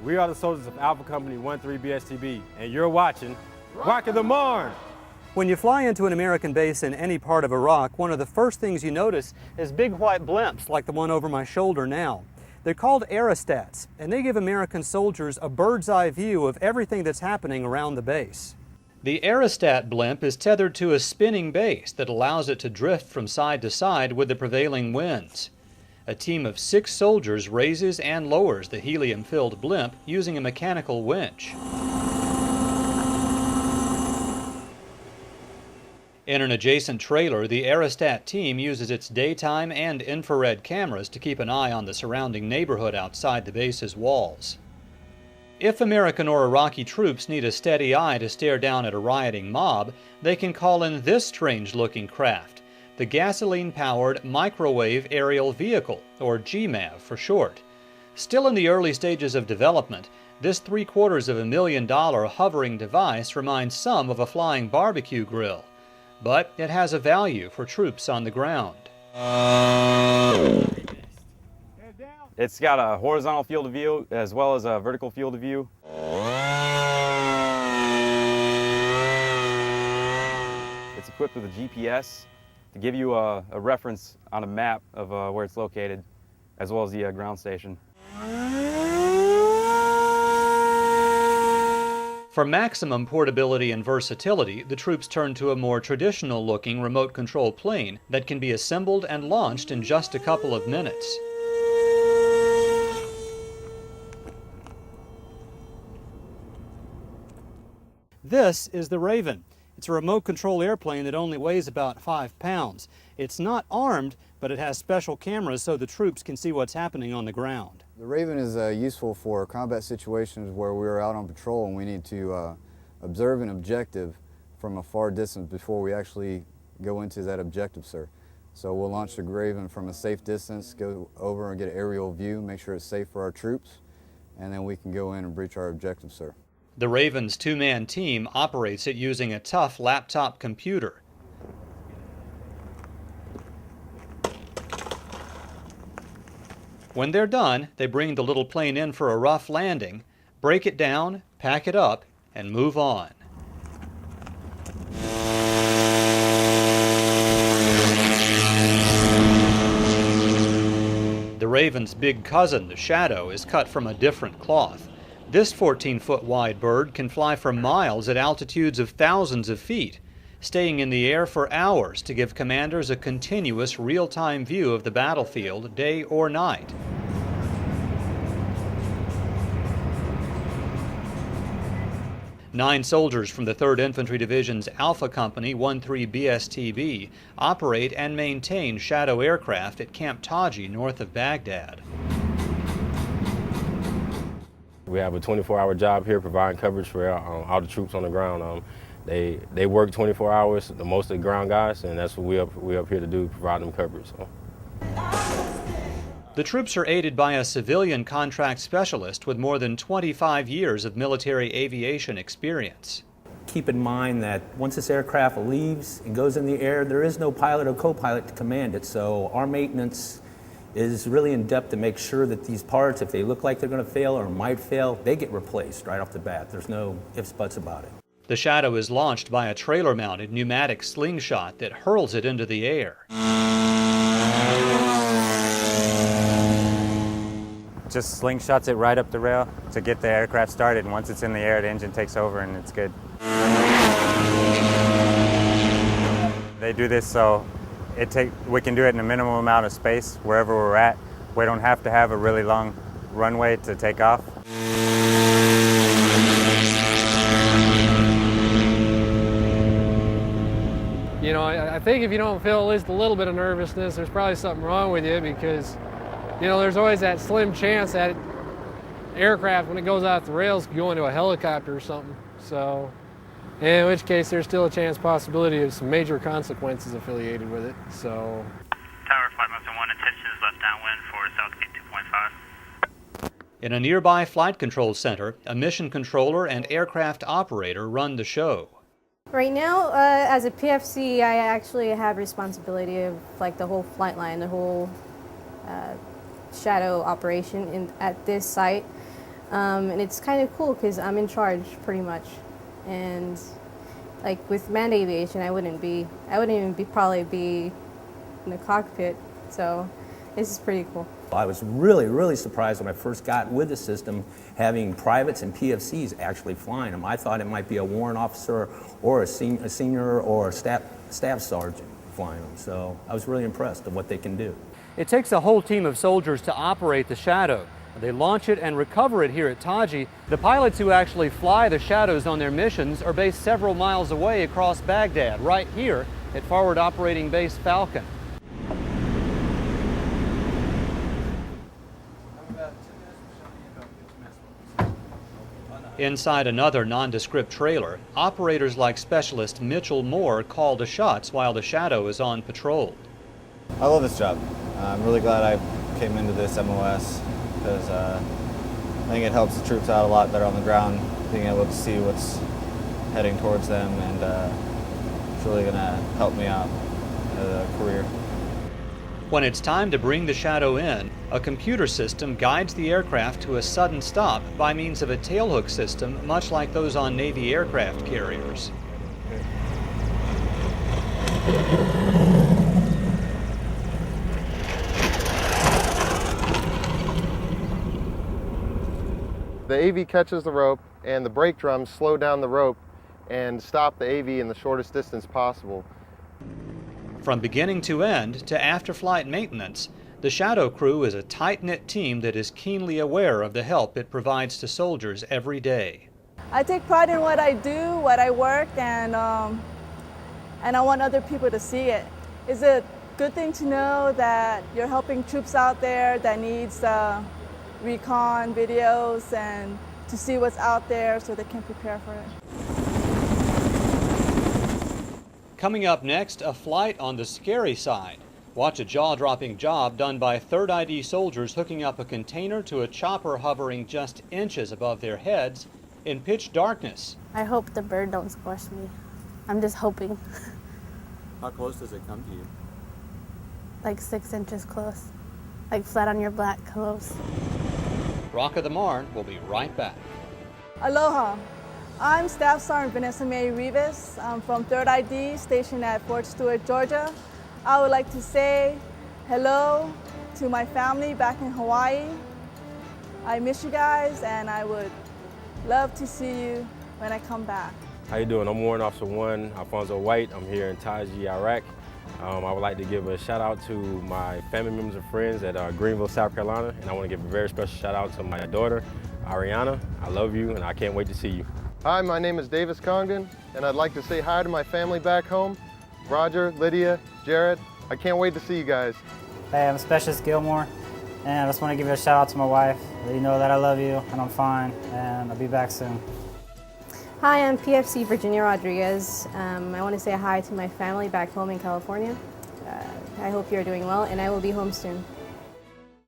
We are the soldiers of Alpha Company 13 BSTB, and you're watching Rock of the Marne. When you fly into an American base in any part of Iraq, one of the first things you notice is big white blimps like the one over my shoulder now. They're called aerostats, and they give American soldiers a bird's eye view of everything that's happening around the base. The aerostat blimp is tethered to a spinning base that allows it to drift from side to side with the prevailing winds. A team of 6 soldiers raises and lowers the helium-filled blimp using a mechanical winch. In an adjacent trailer, the aerostat team uses its daytime and infrared cameras to keep an eye on the surrounding neighborhood outside the base's walls. If American or Iraqi troops need a steady eye to stare down at a rioting mob, they can call in this strange-looking craft, the Gasoline-Powered Microwave Aerial Vehicle, or GMAV for short. Still in the early stages of development, this $750,000 hovering device reminds some of a flying barbecue grill, but it has a value for troops on the ground. It's got a horizontal field of view as well as a vertical field of view. It's equipped with a GPS to give you a reference on a map of where it's located, as well as the ground station. For maximum portability and versatility, the troops turn to a more traditional-looking remote control plane that can be assembled and launched in just a couple of minutes. This is the Raven. It's a remote control airplane that only weighs about 5 pounds. It's not armed, but it has special cameras so the troops can see what's happening on the ground. The Raven is useful for combat situations where we're out on patrol and we need to observe an objective from a far distance before we actually go into that objective, sir. So we'll launch the Raven from a safe distance, go over and get an aerial view, make sure it's safe for our troops, and then we can go in and breach our objective, sir. The Raven's 2-man team operates it using a tough laptop computer. When they're done, they bring the little plane in for a rough landing, break it down, pack it up, and move on. The Raven's big cousin, the Shadow, is cut from a different cloth. This 14-foot wide bird can fly for miles at altitudes of thousands of feet, staying in the air for hours to give commanders a continuous real-time view of the battlefield, day or night. Nine soldiers from the 3rd Infantry Division's Alpha Company 13 BSTB operate and maintain Shadow aircraft at Camp Taji north of Baghdad. We have a 24-hour job here providing coverage for all the troops on the ground. They work 24 hours, the most of the ground guys, and that's what we up here to do, provide them coverage. So. The troops are aided by a civilian contract specialist with more than 25 years of military aviation experience. Keep in mind that once this aircraft leaves and goes in the air, there is no pilot or co-pilot to command it, so our maintenance is really in depth to make sure that these parts, if they look like they're going to fail or might fail, they get replaced right off the bat. There's no ifs, buts about it. The Shadow is launched by a trailer-mounted pneumatic slingshot that hurls it into the air. Just slingshots it right up the rail to get the aircraft started, and once it's in the air, the engine takes over and it's good. They do this so we can do it in a minimum amount of space wherever we're at. We don't have to have a really long runway to take off. You know, I think if you don't feel at least a little bit of nervousness, there's probably something wrong with you, because, you know, there's always that slim chance that aircraft, when it goes off the rails, could go into a helicopter or something. So, in which case, there's still a possibility of some major consequences affiliated with it. So, Tower Flight Master 1, attention is left downwind for Southgate 2.5. In a nearby flight control center, a mission controller and aircraft operator run the show. Right now, as a PFC, I actually have responsibility of like the whole flight line, the whole Shadow operation at this site. And it's kind of cool because I'm in charge pretty much. And like with manned aviation, I wouldn't even probably be in the cockpit. So this is pretty cool. I was really, really surprised when I first got with the system, having privates and PFCs actually flying them. I thought it might be a warrant officer or a senior or a staff sergeant flying them. So I was really impressed with what they can do. It takes a whole team of soldiers to operate the Shadow. They launch it and recover it here at Taji. The pilots who actually fly the Shadows on their missions are based several miles away across Baghdad, right here at Forward Operating Base Falcon. Inside another nondescript trailer, operators like Specialist Mitchell Moore call the shots while the Shadow is on patrol. I love this job. I'm really glad I came into this MOS because I think it helps the troops out a lot better on the ground, being able to see what's heading towards them, and it's really going to help me out as a career. When it's time to bring the Shadow in, a computer system guides the aircraft to a sudden stop by means of a tailhook system much like those on Navy aircraft carriers. The AV catches the rope, and the brake drums slow down the rope and stop the AV in the shortest distance possible. From beginning to end to after-flight maintenance, the Shadow crew is a tight-knit team that is keenly aware of the help it provides to soldiers every day. I take pride in what I do, what I work, and I want other people to see it. It's a good thing to know that you're helping troops out there that needs recon videos and to see what's out there so they can prepare for it. Coming up next, a flight on the scary side. Watch a jaw-dropping job done by 3rd ID soldiers hooking up a container to a chopper hovering just inches above their heads in pitch darkness. I hope the bird don't squash me. I'm just hoping. How close does it come to you? Like 6 inches close. Like flat on your back close. Rock of the Marne will be right back. Aloha. I'm Staff Sergeant Vanessa May Rivas. I'm from 3rd ID, stationed at Fort Stewart, Georgia. I would like to say hello to my family back in Hawaii. I miss you guys, and I would love to see you when I come back. How you doing? I'm Warrant Officer 1, Alfonso White. I'm here in Taji, Iraq. I would like to give a shout out to my family members and friends at Greenville, South Carolina, and I want to give a very special shout out to my daughter, Ariana. I love you, and I can't wait to see you. Hi, my name is Davis Congdon, and I'd like to say hi to my family back home. Roger, Lydia, Jared, I can't wait to see you guys. Hey, I'm Specialist Gilmore, and I just want to give you a shout out to my wife. Let you know that I love you, and I'm fine, and I'll be back soon. Hi, I'm PFC Virginia Rodriguez. I want to say hi to my family back home in California. I hope you're doing well, and I will be home soon.